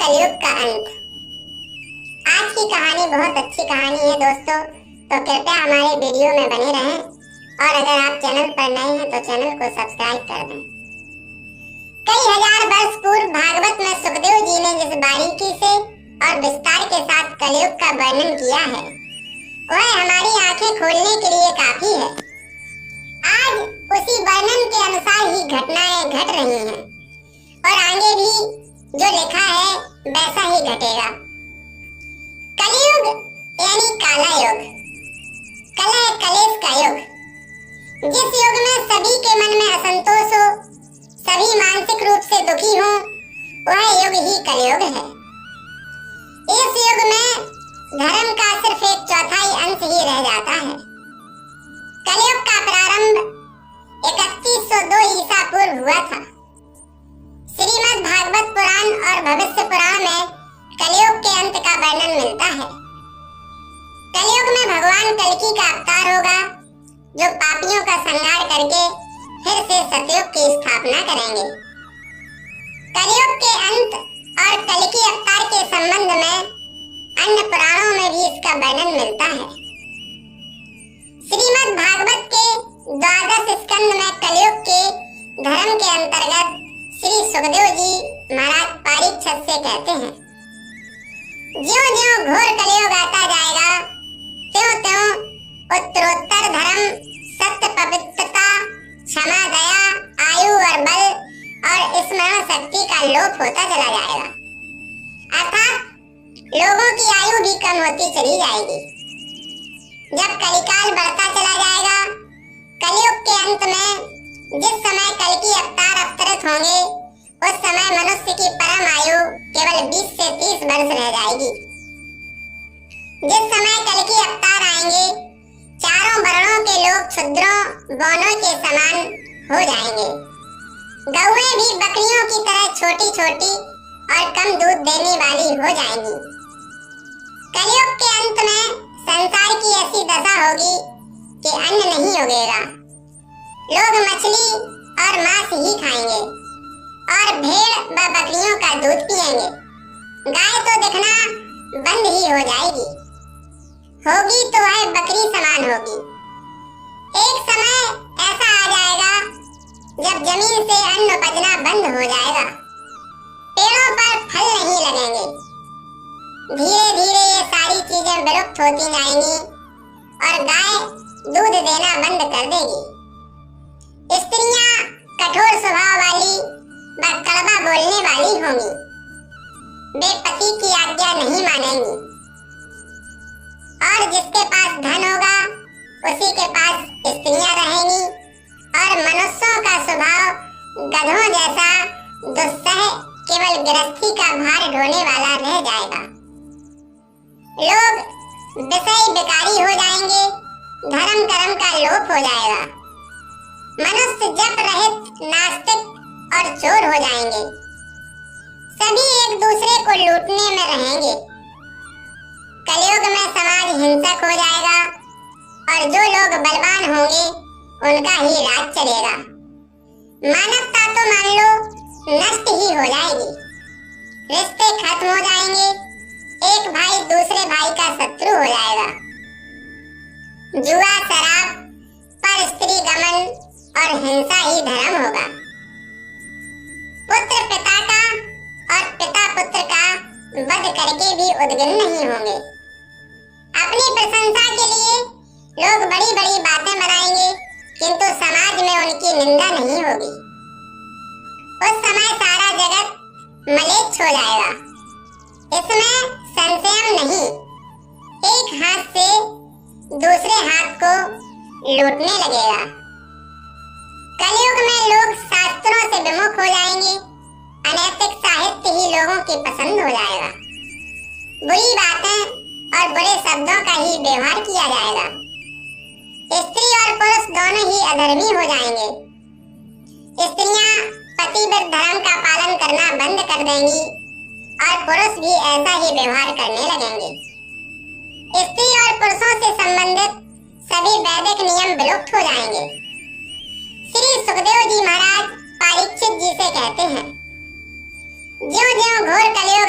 कलयुग का अंत। आज की कहानी बहुत अच्छी कहानी है दोस्तों, तो कृपया हमारे वीडियो में बने रहें और अगर आप चैनल पर नए हैं तो चैनल को सब्सक्राइब कर दें। कई हजार वर्ष पूर्व भागवत में सुखदेव जी ने जिस बारीकी से और विस्तार के साथ कलयुग का वर्णन किया है वह हमारी आंखें खोलने के लिए काफी है। आज उसी वर्णन के अनुसार ही घटनाएं घट रही हैं और आगे भी जो लिखा है वैसा ही घटेगा। कलयुग यानी काला युग, कलह कलेश का युग, जिस युग में सभी के मन में असंतोष हो, सभी मानसिक रूप से दुखी हो, वह युग ही कलयुग है। इस युग में धर्म का सिर्फ एक चौथाई अंश ही रह जाता है। कलयुग का प्रारंभ 3102 ईसा पूर्व हुआ था। श्रीमद् भागवत पुराण और भविष्य पुराण में कलयुग के अंत का वर्णन मिलता है। कलयुग में भगवान कल्कि का अवतार होगा जो पापियों का संहार करके फिर से सतयुग की स्थापना करेंगे। कलयुग के अंत और कल्कि अवतार के संबंध में अन्य पुराणों में भी इसका वर्णन मिलता है। श्रीमद् भागवत के 12 स्कंद में कलयुग के धर्म के अंतर्गत श्री सुखदेव जी महाराज परीक्षित से कहते हैं, ज्यों-ज्यों घोर कलयुग आता जाएगा त्यों-त्यों उत्तरोत्तर धर्म, सत्य, पवित्रता, क्षमा, दया, आयु और बल और स्मरण शक्ति का लोप होता चला जाएगा। अर्थात लोगों की आयु भी कम होती चली जाएगी। जब कलिकाल बढ़ता चला जाएगा, कलयुग के अंत में जिस समय कल्कि अवतार अवतरित होंगे उस समय मनुष्य की परम आयु केवल 20 से 30 वर्ष रह जाएगी। जिस समय कल्कि अवतार आएंगे चारों वर्णों के लोग क्षुद्रों बौनों के समान हो जाएंगे। गौएं भी बकरियों की तरह छोटी छोटी और कम दूध देने वाली हो जाएंगी। कलयुग के अंत में संसार की ऐसी दशा होगी कि अन्न नहीं उगेगा। लोग मछली और मांस ही खाएंगे और भेड़ व बकरियों का दूध पिएंगे। गाय तो दिखना बंद ही हो जाएगी, होगी तो वह बकरी समान होगी। एक समय ऐसा आ जाएगा जब जमीन से अन्न उपजना बंद हो जाएगा, पेड़ों पर फल नहीं लगेंगे। धीरे धीरे ये सारी चीजें विलुप्त होती जाएंगी और गाय दूध देना बंद कर देगी। स्त्रियां कठोर स्वभाव वाली व कड़वा बोलने वाली होंगी। वे पति की आज्ञा नहीं मानेंगी और जिसके पास धन होगा उसी के पास स्त्रियां रहेंगी और मनुष्यों का स्वभाव गधों जैसा दुस्सह केवल गृहस्थी का भार ढोने वाला रह जाएगा। लोग विषय विकारी हो जाएंगे, धर्म कर्म का लोप हो जाएगा। मनुष्य जप रहित नास्तिक और चोर हो जाएंगे। सभी एक दूसरे को लूटने में रहेंगे। कलयुग में समाज हिंसक हो जाएगा और जो लोग बलवान होंगे उनका ही राज चलेगा। मानवता तो मान लो नष्ट ही हो जाएगी। रिश्ते खत्म हो जाएंगे। एक भाई दूसरे भाई का शत्रु हो जाएगा। जुआ, शराब, पर स्त्री गमन और हिंसा ही धर्म होगा। पुत्र पिता का और पिता पुत्र का वध करके भी उद्विग्न नहीं होंगे। अपनी प्रशंसा के लिए लोग बड़ी बड़ी बातें बनाएंगे किंतु समाज में उनकी निंदा नहीं होगी। उस समय सारा जगत म्लेच्छ हो जाएगा। इसमें संशय नहीं, एक हाथ से दूसरे हाथ को लूटने लगेगा। कलयुग में लोग शास्त्रों से विमुख हो जाएंगे। अनैतिक साहित्य ही लोगों की पसंद हो जाएगा। बुरी बातें और बुरे शब्दों का ही व्यवहार किया जाएगा। स्त्री और पुरुष दोनों ही अधर्मी हो जाएंगे। स्त्रियां पतिव्रत धर्म का पालन करना बंद कर देंगी और पुरुष भी ऐसा ही व्यवहार करने लगेंगे। स्त्री और पुरुषों से संबंधित सभी वैदिक नियम विलुप्त हो जाएंगे। श्री सुखदेव जी महाराज परीक्षित जी से कहते हैं, ज्यों-ज्यों घोर कलयुग